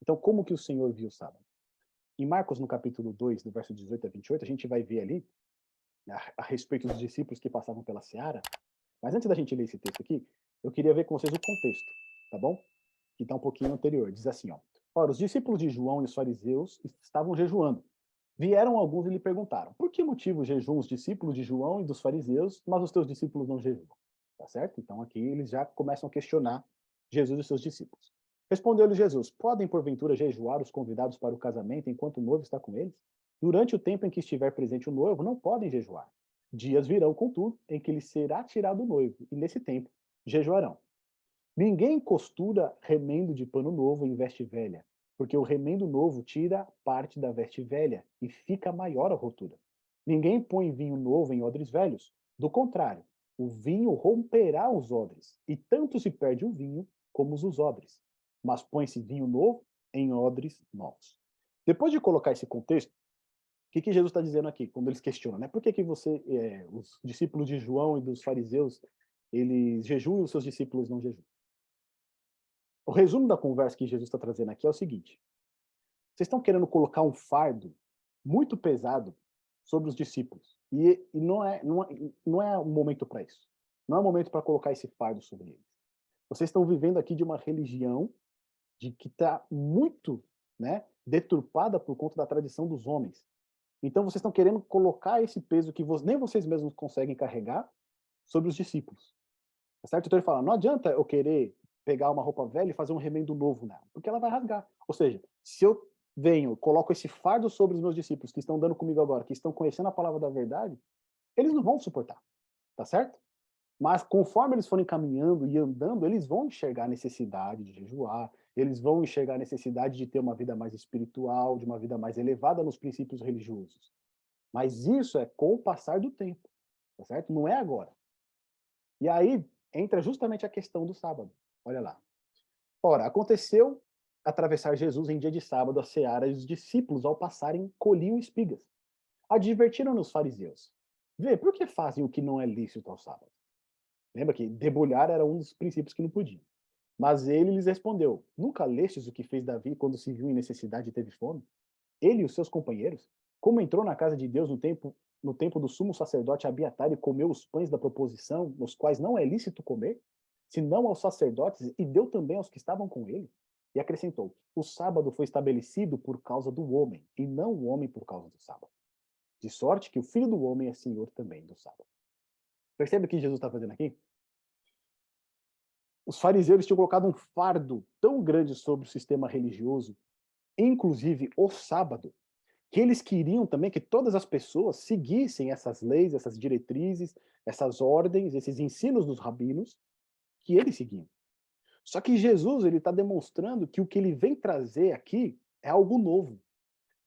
Então, como que o Senhor viu o sábado? Em Marcos, no capítulo 2, do verso 18 a 28, a gente vai ver ali, a respeito dos discípulos que passavam pela seara. Mas antes da gente ler esse texto aqui, eu queria ver com vocês o contexto, tá bom? Que está um pouquinho anterior. Diz assim, ó. Ora, os discípulos de João e os fariseus estavam jejuando. Vieram alguns e lhe perguntaram: por que motivo jejuam os discípulos de João e dos fariseus, mas os teus discípulos não jejuam? Tá certo? Então aqui eles já começam a questionar Jesus e seus discípulos. Respondeu-lhe Jesus: podem porventura jejuar os convidados para o casamento enquanto o noivo está com eles? Durante o tempo em que estiver presente o noivo, não podem jejuar. Dias virão, contudo, em que lhes será tirado o noivo, e nesse tempo jejuarão. Ninguém costura remendo de pano novo em veste velha, porque o remendo novo tira parte da veste velha e fica maior a rotura. Ninguém põe vinho novo em odres velhos. Do contrário, o vinho romperá os odres, e tanto se perde o vinho como os odres. Mas põe-se vinho novo em odres novos. Depois de colocar esse contexto, o que Jesus está dizendo aqui, quando eles questionam, né? Por que você, os discípulos de João e dos fariseus, eles jejuam e os seus discípulos não jejuam? O resumo da conversa que Jesus está trazendo aqui é o seguinte: vocês estão querendo colocar um fardo muito pesado sobre os discípulos. E não é um momento para isso. Não é um momento para colocar esse fardo sobre eles. Vocês estão vivendo aqui de uma religião de que está muito, né, deturpada por conta da tradição dos homens. Então vocês estão querendo colocar esse peso que nem vocês mesmos conseguem carregar sobre os discípulos. Tá certo? Então ele fala, não adianta eu querer pegar uma roupa velha e fazer um remendo novo nela, porque ela vai rasgar. Ou seja, se eu venho, coloco esse fardo sobre os meus discípulos que estão dando comigo agora, que estão conhecendo a palavra da verdade, eles não vão suportar, tá certo? Mas conforme eles forem caminhando e andando, eles vão enxergar a necessidade de jejuar, eles vão enxergar a necessidade de ter uma vida mais espiritual, de uma vida mais elevada nos princípios religiosos. Mas isso é com o passar do tempo, tá certo? Não é agora. E aí entra justamente a questão do sábado. Olha lá. Ora, aconteceu atravessar Jesus em dia de sábado a seara e os discípulos, ao passarem, colhiam espigas. Advertiram-nos os fariseus. Vê, por que fazem o que não é lícito ao sábado? Lembra que debulhar era um dos princípios que não podia. Mas ele lhes respondeu: nunca lestes o que fez Davi quando se viu em necessidade e teve fome? Ele e os seus companheiros? Como entrou na casa de Deus no tempo do sumo sacerdote Abiatar e comeu os pães da proposição, nos quais não é lícito comer, senão aos sacerdotes, e deu também aos que estavam com ele? E acrescentou: o sábado foi estabelecido por causa do homem, e não o homem por causa do sábado. De sorte que o Filho do Homem é Senhor também do sábado. Percebe o que Jesus está fazendo aqui? Os fariseus tinham colocado um fardo tão grande sobre o sistema religioso, inclusive o sábado, que eles queriam também que todas as pessoas seguissem essas leis, essas diretrizes, essas ordens, esses ensinos dos rabinos que eles seguiam. Só que Jesus ele está demonstrando que o que ele vem trazer aqui é algo novo,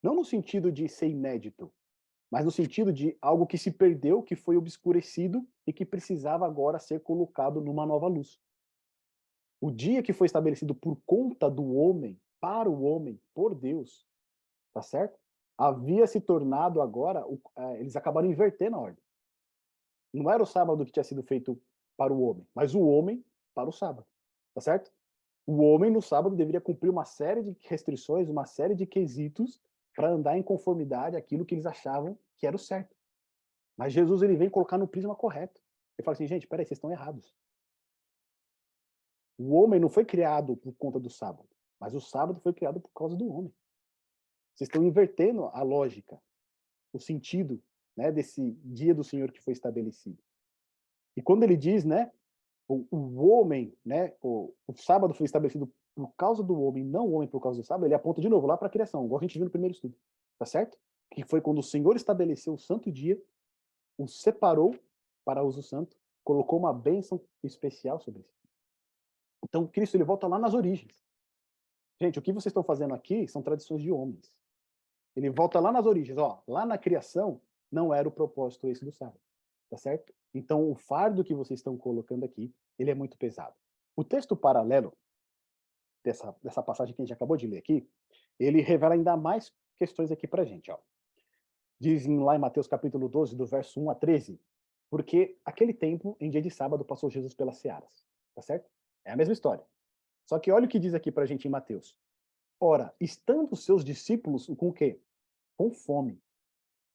não no sentido de ser inédito, mas no sentido de algo que se perdeu, que foi obscurecido e que precisava agora ser colocado numa nova luz. O dia que foi estabelecido por conta do homem, para o homem, por Deus, tá certo? Havia se tornado agora, eles acabaram invertendo a ordem. Não era o sábado que tinha sido feito para o homem, mas o homem para o sábado, tá certo? O homem no sábado deveria cumprir uma série de restrições, uma série de quesitos para andar em conformidade àquilo que eles achavam que era o certo. Mas Jesus ele vem colocar no prisma correto. Ele fala assim, gente, peraí, vocês estão errados. O homem não foi criado por conta do sábado, mas o sábado foi criado por causa do homem. Vocês estão invertendo a lógica, o sentido, né, desse dia do Senhor que foi estabelecido. E quando ele diz, né, o homem, né, o sábado foi estabelecido por causa do homem, não o homem por causa do sábado, ele aponta de novo lá para a criação, igual a gente viu no primeiro estudo, tá certo? Que foi quando o Senhor estabeleceu o santo dia, o separou para uso santo, colocou uma bênção especial sobre isso. Então, Cristo ele volta lá nas origens. Gente, o que vocês estão fazendo aqui são tradições de homens. Ele volta lá nas origens, ó, lá na criação não era o propósito esse do sábado, tá certo? Então o fardo que vocês estão colocando aqui, ele é muito pesado. O texto paralelo dessa passagem que a gente acabou de ler aqui, ele revela ainda mais questões aqui pra gente, ó. Diz lá em Mateus capítulo 12, do verso 1 a 13, porque aquele tempo, em dia de sábado, passou Jesus pelas searas, tá certo? É a mesma história. Só que olha o que diz aqui pra gente em Mateus. Ora, estando os seus discípulos com o quê? Com fome.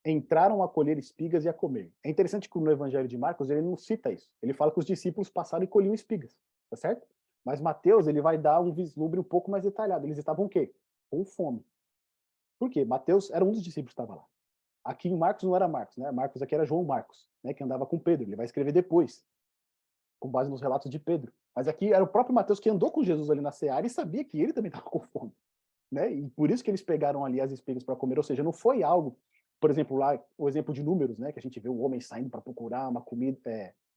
Entraram a colher espigas e a comer. É interessante que no Evangelho de Marcos ele não cita isso. Ele fala que os discípulos passaram e colhiam espigas, tá certo? Mas Mateus ele vai dar um vislumbre um pouco mais detalhado. Eles estavam o quê? Com fome. Por quê? Mateus era um dos discípulos que estava lá. Aqui em Marcos não era Marcos, né? Marcos aqui era João Marcos, né? Que andava com Pedro. Ele vai escrever depois, com base nos relatos de Pedro. Mas aqui era o próprio Mateus que andou com Jesus ali na seara e sabia que ele também estava com fome, né? E por isso que eles pegaram ali as espigas para comer. Ou seja, não foi algo, por exemplo, lá o exemplo de Números, né? Que a gente vê o homem saindo para procurar uma comida,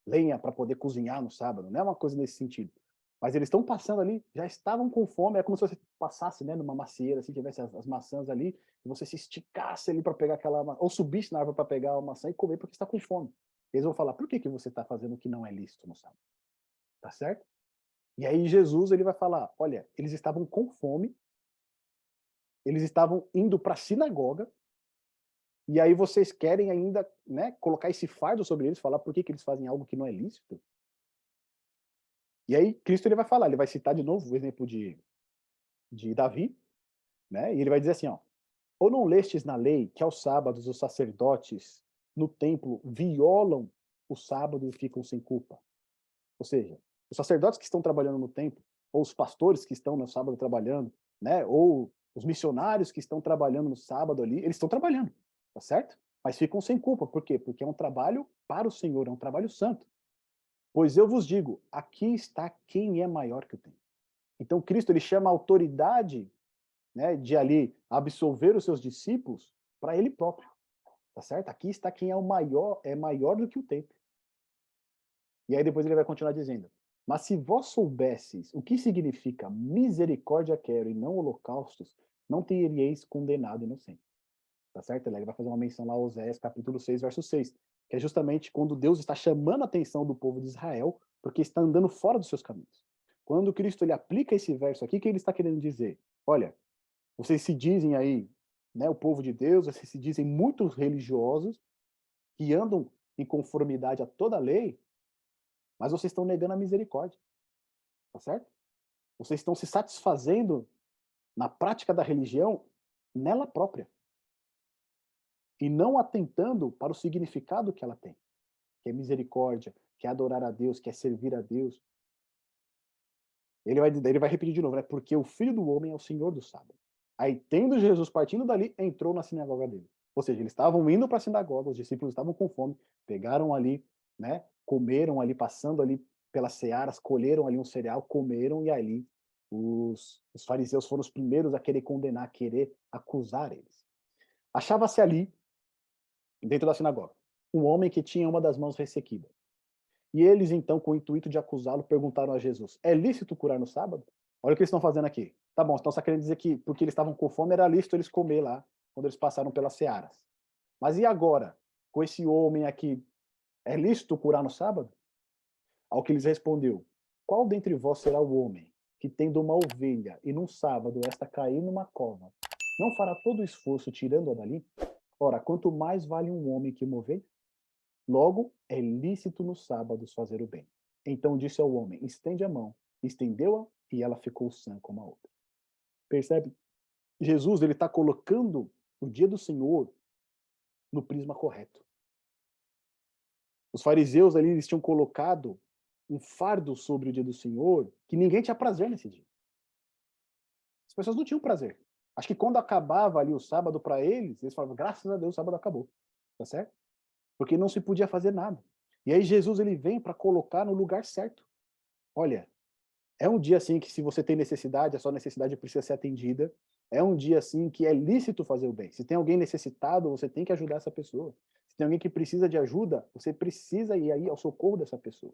lenha para poder cozinhar no sábado. Não é uma coisa nesse sentido. Mas eles estão passando ali, já estavam com fome, é como se você passasse, né, numa macieira, assim, tivesse as maçãs ali, e você se esticasse ali para pegar aquela, ou subisse na árvore para pegar a maçã e comer porque está com fome. Eles vão falar, por que você está fazendo o que não é lícito no sábado? Tá certo? E aí Jesus ele vai falar, olha, eles estavam com fome, eles estavam indo para a sinagoga, e aí vocês querem ainda, né, colocar esse fardo sobre eles, falar por que eles fazem algo que não é lícito? E aí Cristo ele vai falar, ele vai citar de novo o exemplo de Davi, né? E ele vai dizer assim, ó, ou não lestes na lei que aos sábados os sacerdotes no templo violam o sábado e ficam sem culpa? Ou seja, os sacerdotes que estão trabalhando no templo, ou os pastores que estão no sábado trabalhando, né? Ou os missionários que estão trabalhando no sábado ali, eles estão trabalhando, tá certo? Mas ficam sem culpa. Por quê? Porque é um trabalho para o Senhor, é um trabalho santo. Pois eu vos digo, aqui está quem é maior que o templo. Então Cristo ele chama a autoridade, né, de ali absolver os seus discípulos para ele próprio, tá certo? Aqui está quem é o maior, é maior do que o templo. E aí depois ele vai continuar dizendo: mas se vós soubesseis o que significa misericórdia quero e não holocaustos, não teríeis condenado inocente. Tá certo? Ele vai fazer uma menção lá a Oséias capítulo 6, verso 6, que é justamente quando Deus está chamando a atenção do povo de Israel, porque está andando fora dos seus caminhos. Quando Cristo ele aplica esse verso aqui, o que ele está querendo dizer? Olha, vocês se dizem aí, né, o povo de Deus, vocês se dizem muito religiosos, que andam em conformidade a toda a lei, mas vocês estão negando a misericórdia, tá certo? Vocês estão se satisfazendo na prática da religião nela própria e não atentando para o significado que ela tem, que é misericórdia, que é adorar a Deus, que é servir a Deus. Ele vai repetir de novo, né? Porque o Filho do Homem é o Senhor do sábado. Aí, tendo Jesus partindo dali, entrou na sinagoga dele. Ou seja, eles estavam indo para a sinagoga, os discípulos estavam com fome, pegaram ali, né? Comeram ali, passando ali pelas searas, colheram ali um cereal, comeram, e ali os fariseus foram os primeiros a querer condenar, a querer acusar eles. Achava-se ali, dentro da sinagoga, um homem que tinha uma das mãos ressequida. E eles, então, com o intuito de acusá-lo, perguntaram a Jesus: é lícito curar no sábado? Olha o que eles estão fazendo aqui. Tá bom, então você está querendo dizer que porque eles estavam com fome era lícito eles comer lá, quando eles passaram pelas searas. Mas e agora? Com esse homem aqui, é lícito curar no sábado? Ao que lhes respondeu: qual dentre vós será o homem que, tendo uma ovelha e num sábado esta cair numa cova, não fará todo o esforço tirando-a dali? Ora, quanto mais vale um homem que uma ovelha? Logo, é lícito nos sábados fazer o bem. Então disse ao homem: estende a mão. Estendeu-a e ela ficou sã como a outra. Percebe? Jesus ele está colocando o dia do Senhor no prisma correto. Os fariseus ali eles tinham colocado um fardo sobre o dia do Senhor que ninguém tinha prazer nesse dia. As pessoas não tinham prazer. Acho que quando acabava ali o sábado para eles, eles falavam: graças a Deus o sábado acabou. Tá certo? Porque não se podia fazer nada. E aí Jesus ele vem para colocar no lugar certo. Olha, é um dia assim que se você tem necessidade, a sua necessidade precisa ser atendida. É um dia assim que é lícito fazer o bem. Se tem alguém necessitado, você tem que ajudar essa pessoa. Se tem alguém que precisa de ajuda, você precisa ir aí ao socorro dessa pessoa.